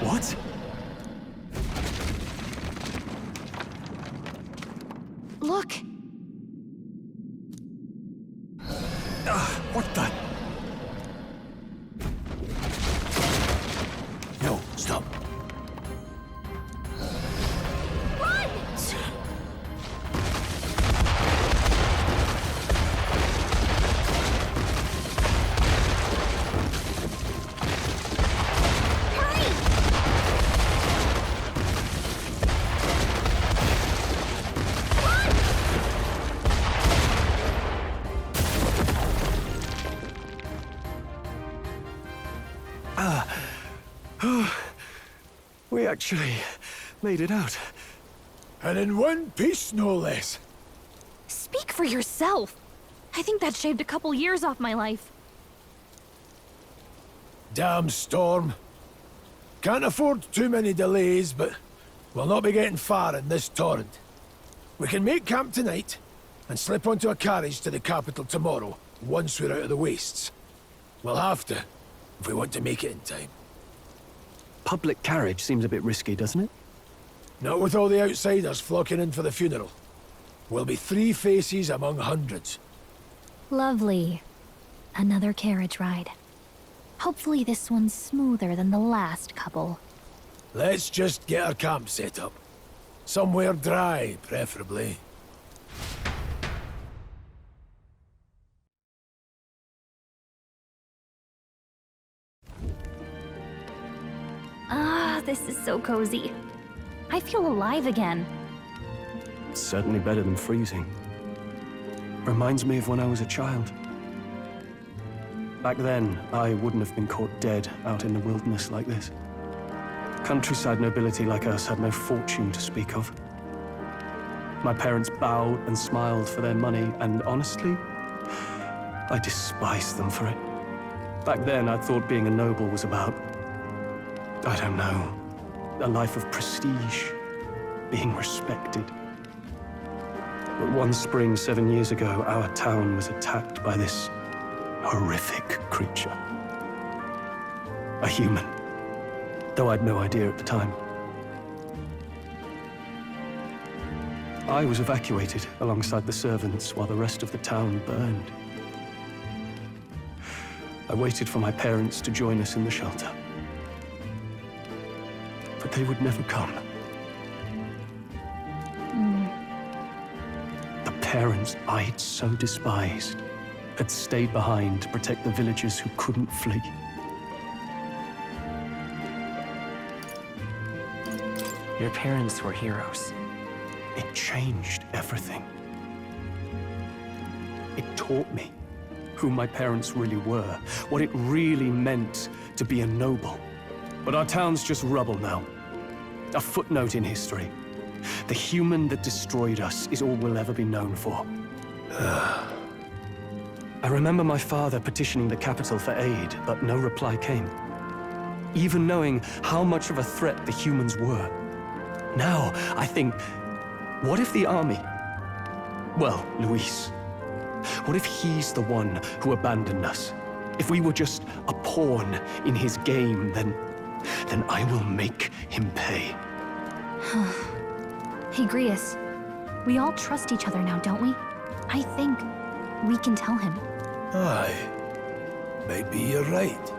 What? Look! What the? No, stop. Run! Hurry! We actually made it out. And in one piece, no less. Speak for yourself. I think that shaved a couple years off my life. Damn storm. Can't afford too many delays, but we'll not be getting far in this torrent. We can make camp tonight, and slip onto a carriage to the capital tomorrow, once we're out of the wastes. We'll have to, if we want to make it in time. Public carriage seems a bit risky, doesn't it? Not with all the outsiders flocking in for the funeral. We'll be 3 faces among hundreds. Lovely. Another carriage ride. Hopefully this one's smoother than the last couple. Let's just get our camp set up. Somewhere dry, preferably. Ah, this is so cozy. I feel alive again. It's certainly better than freezing. Reminds me of when I was a child. Back then, I wouldn't have been caught dead out in the wilderness like this. Countryside nobility like us had no fortune to speak of. My parents bowed and smiled for their money, and honestly, I despised them for it. Back then, I thought being a noble was about, I don't know, a life of prestige, being respected. But one spring 7 years ago, our town was attacked by this horrific creature. A human, though I'd no idea at the time. I was evacuated alongside the servants while the rest of the town burned. I waited for my parents to join us in the shelter. But they would never come. The parents I'd so despised had stayed behind to protect the villagers who couldn't flee. Your parents were heroes. It changed everything. It taught me who my parents really were, what it really meant to be a noble. But our town's just rubble now. A footnote in history. The human that destroyed us is all we'll ever be known for. I remember my father petitioning the capital for aid, but no reply came. Even knowing how much of a threat the humans were. Now, I think, what if the army... Well, Luis. What if he's the one who abandoned us? If we were just a pawn in his game, then I will make him pay. Hey, Grius. We all trust each other now, don't we? I think we can tell him. Aye. Maybe you're right.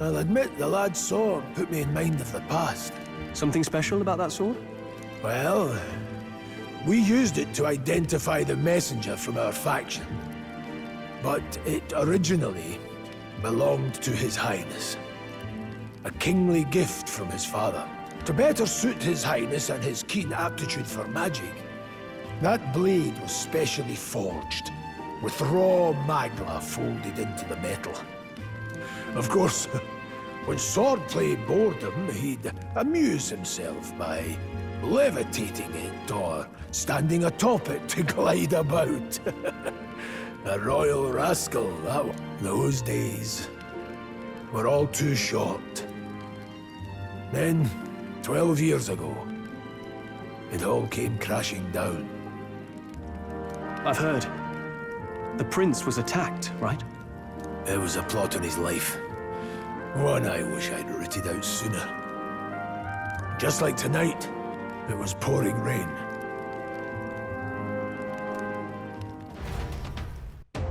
I'll admit the lad's sword put me in mind of the past. Something special about that sword? Well, we used it to identify the messenger from our faction. But it originally belonged to His Highness. A kingly gift from his father, to better suit His Highness and his keen aptitude for magic. That blade was specially forged, with raw magla folded into the metal. Of course, when swordplay bored him, he'd amuse himself by levitating it or standing atop it to glide about. A royal rascal, that one. Those days were all too short. Then, 12 years ago, it all came crashing down. I've heard. The prince was attacked, right? There was a plot on his life. One I wish I'd rooted out sooner. Just like tonight, it was pouring rain.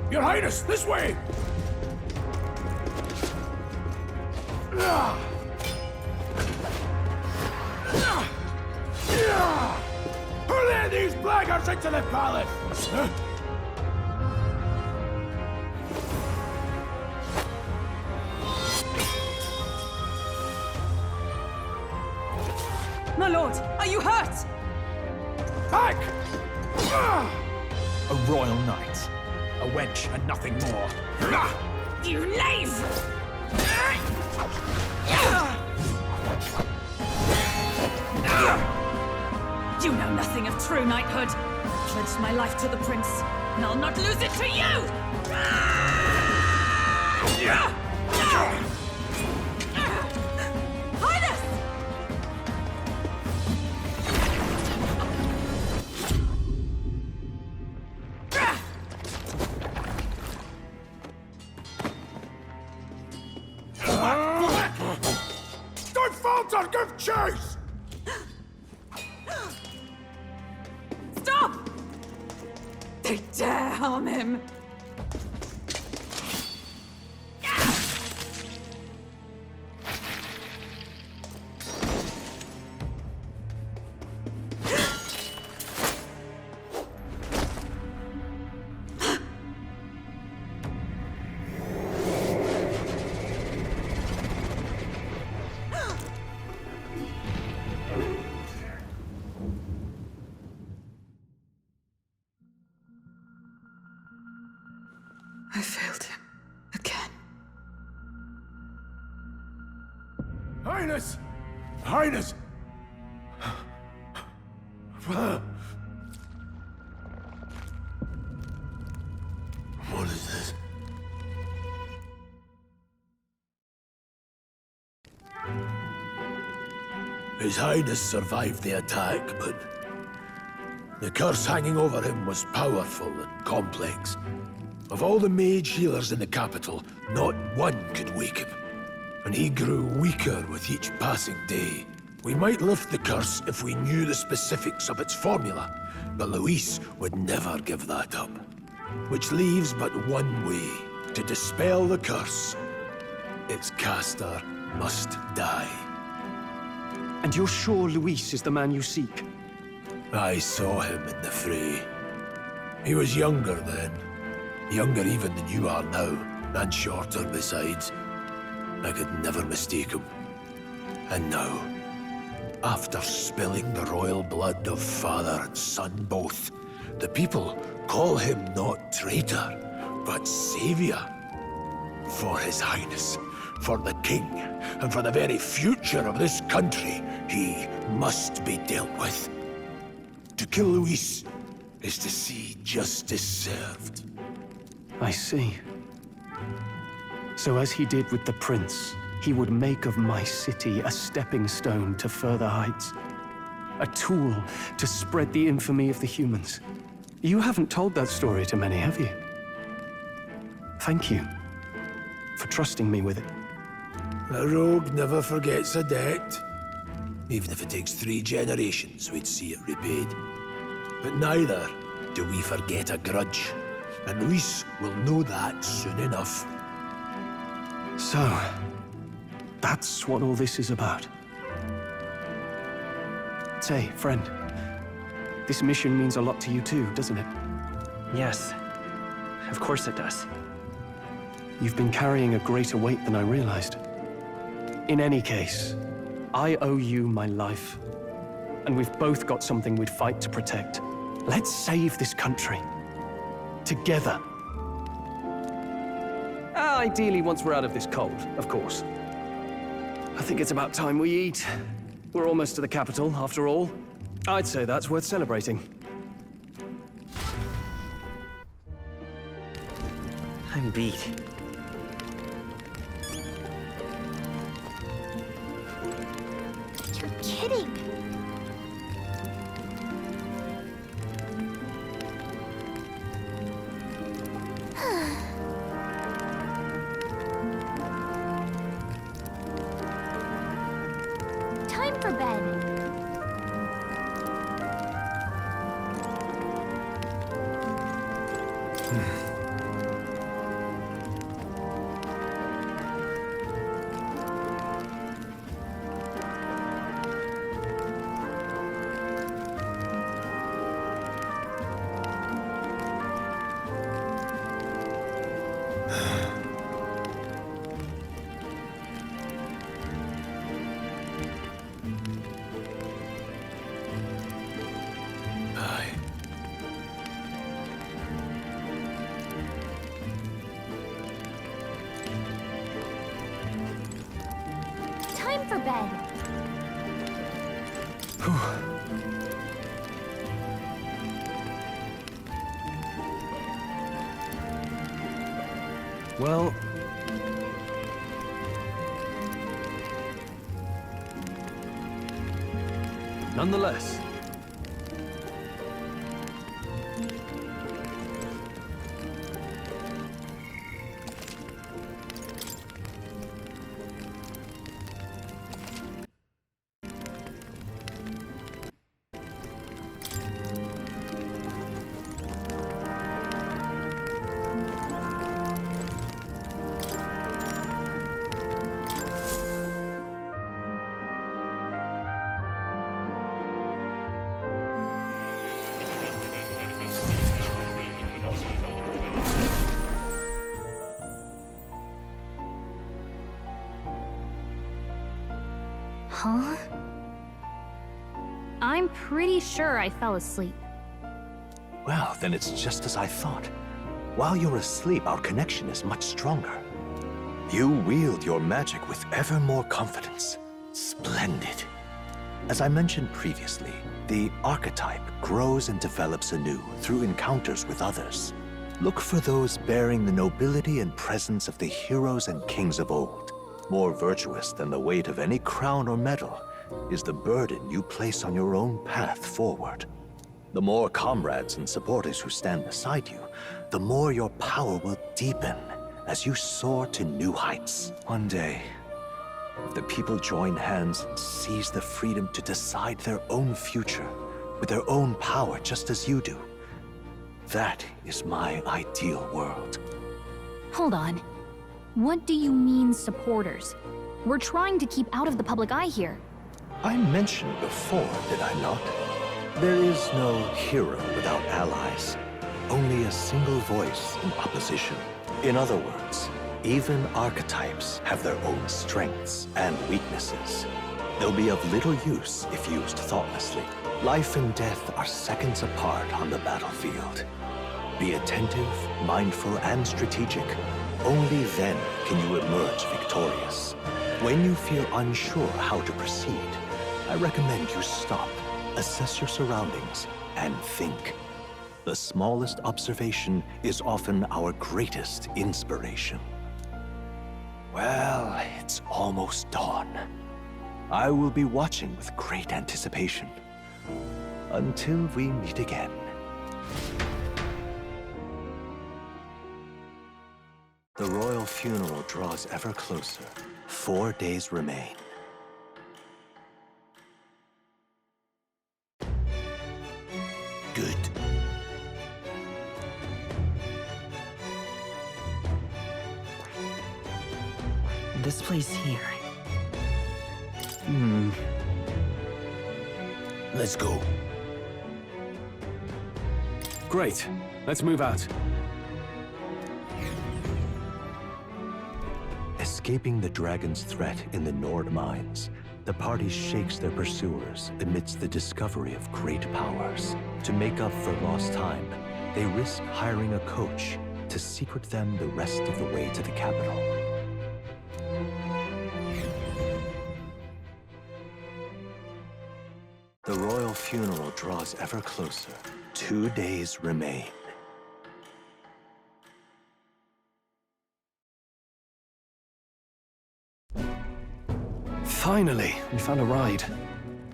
Your Highness, this way! Who let these blackguards into the palace? My lord, are you hurt? Back! A royal knight. A wench and nothing more. You knave! You know nothing of true knighthood. I pledged my life to the prince, and I'll not lose it to you! Highness! Don't falter! Give chase! Stop! They dare harm him! I failed him. Again. Highness! Highness! What is this? His Highness survived the attack, but the curse hanging over him was powerful and complex. Of all the mage healers in the capital, not one could wake him. And he grew weaker with each passing day. We might lift the curse if we knew the specifics of its formula, but Luis would never give that up. Which leaves but one way to dispel the curse. Its caster must die. And you're sure Luis is the man you seek? I saw him in the fray. He was younger then. Younger even than you are now, and shorter besides. I could never mistake him. And now, after spilling the royal blood of father and son both, the people call him not traitor, but savior. For His Highness, for the king, and for the very future of this country, he must be dealt with. To kill Luis is to see justice served. I see. So as he did with the prince, he would make of my city a stepping stone to further heights. A tool to spread the infamy of the humans. You haven't told that story to many, have you? Thank you for trusting me with it. A rogue never forgets a debt. Even if it takes 3 generations, we'd see it repaid. But neither do we forget a grudge. And Luis will know that soon enough. So, that's what all this is about. Say, friend, this mission means a lot to you too, doesn't it? Yes. Of course it does. You've been carrying a greater weight than I realized. In any case, I owe you my life. And we've both got something we'd fight to protect. Let's save this country. Together. Ideally, once we're out of this cold, of course. I think it's about time we eat. We're almost to the capital, after all. I'd say that's worth celebrating. I'm beat. You're kidding. Time for bed. Time for bed. Well... nonetheless... Huh? I'm pretty sure I fell asleep. Well, then it's just as I thought. While you're asleep, our connection is much stronger. You wield your magic with ever more confidence. Splendid. As I mentioned previously, the archetype grows and develops anew through encounters with others. Look for those bearing the nobility and presence of the heroes and kings of old. More virtuous than the weight of any crown or medal is the burden you place on your own path forward. The more comrades and supporters who stand beside you, the more your power will deepen as you soar to new heights. One day, if the people join hands and seize the freedom to decide their own future with their own power just as you do, that is my ideal world. Hold on. What do you mean, supporters? We're trying to keep out of the public eye here. I mentioned before, did I not? There is no hero without allies. Only a single voice in opposition. In other words, even archetypes have their own strengths and weaknesses. They'll be of little use if used thoughtlessly. Life and death are seconds apart on the battlefield. Be attentive, mindful, and strategic. Only then can you emerge victorious. When you feel unsure how to proceed, I recommend you stop, assess your surroundings, and think. The smallest observation is often our greatest inspiration. Well, it's almost dawn. I will be watching with great anticipation. Until we meet again. The royal funeral draws ever closer. 4 days remain. Good. This place here. Let's go. Great. Let's move out. Escaping the dragon's threat in the Nord mines, the party shakes their pursuers amidst the discovery of great powers. To make up for lost time, they risk hiring a coach to secret them the rest of the way to the capital. The royal funeral draws ever closer. 2 days remain. Finally, we found a ride.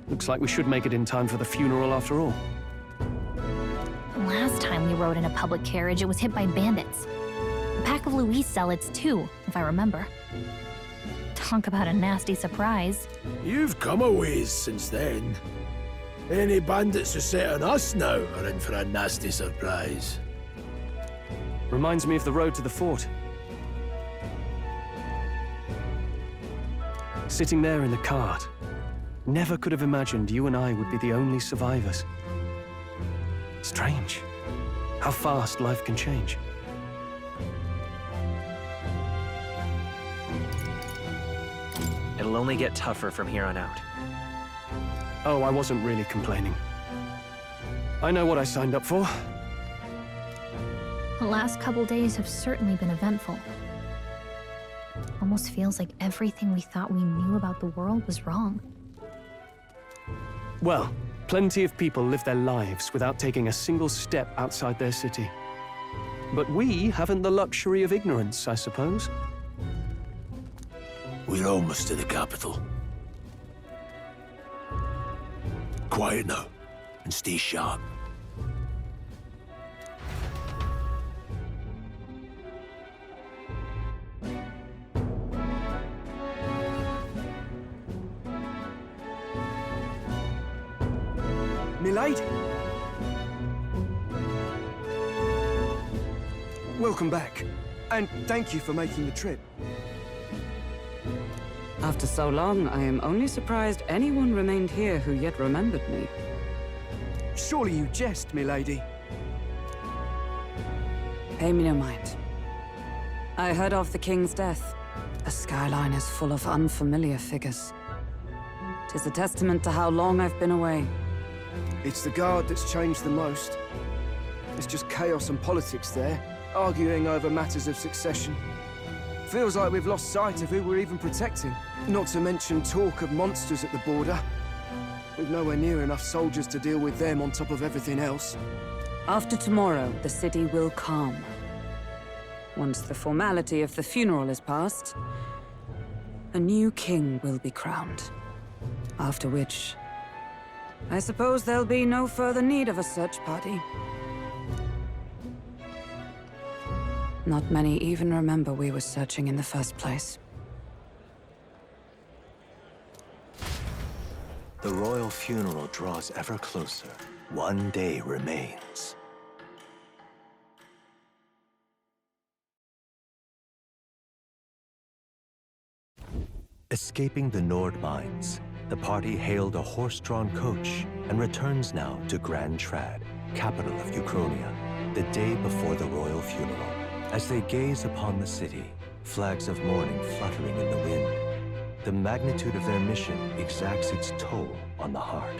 Looks like we should make it in time for the funeral after all. Last time we rode in a public carriage, it was hit by bandits. A pack of Louis zealots too, if I remember. Talk about a nasty surprise. You've come a ways since then. Any bandits who set on us now are in for a nasty surprise. Reminds me of the road to the fort. Sitting there in the cart, never could have imagined you and I would be the only survivors. Strange. How fast life can change. It'll only get tougher from here on out. Oh, I wasn't really complaining. I know what I signed up for. The last couple days have certainly been eventful. Almost feels like everything we thought we knew about the world was wrong. Well, plenty of people live their lives without taking a single step outside their city. But we haven't the luxury of ignorance, I suppose. We're almost to the capital. Quiet now, and stay sharp. Milady? Welcome back, and thank you for making the trip. After so long, I am only surprised anyone remained here who yet remembered me. Surely you jest, milady. Pay me no mind. I heard of the king's death. The skyline is full of unfamiliar figures. 'Tis a testament to how long I've been away. It's the guard that's changed the most. It's just chaos and politics there, arguing over matters of succession. Feels like we've lost sight of who we're even protecting. Not to mention talk of monsters at the border. We've nowhere near enough soldiers to deal with them on top of everything else. After tomorrow, the city will calm. Once the formality of the funeral is past, a new king will be crowned. After which, I suppose there'll be no further need of a search party. Not many even remember we were searching in the first place. The royal funeral draws ever closer. One day remains. Escaping the Nord mines, the party hailed a horse-drawn coach and returns now to Grand Trad, capital of Uchronia, the day before the royal funeral. As they gaze upon the city, flags of mourning fluttering in the wind, the magnitude of their mission exacts its toll on the heart.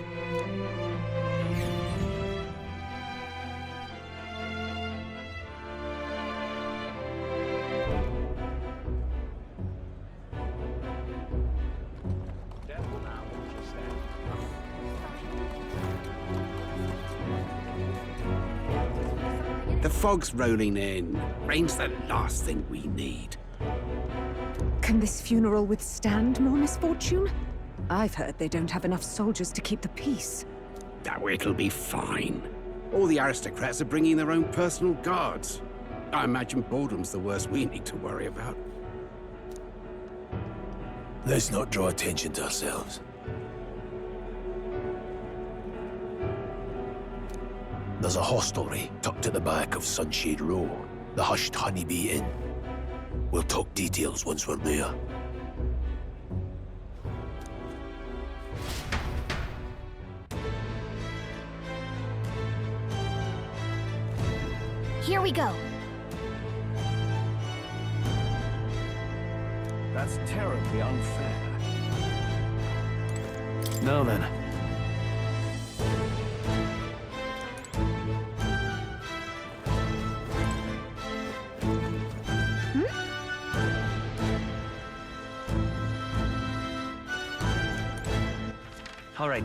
The fog's rolling in. Rain's the last thing we need. Can this funeral withstand more misfortune? I've heard they don't have enough soldiers to keep the peace. Oh, it'll be fine. All the aristocrats are bringing their own personal guards. I imagine boredom's the worst we need to worry about. Let's not draw attention to ourselves. There's a hostelry tucked at the back of Sunshade Row, the Hushed Honeybee Inn. We'll talk details once we're there. Here we go. That's terribly unfair. Now then. All right,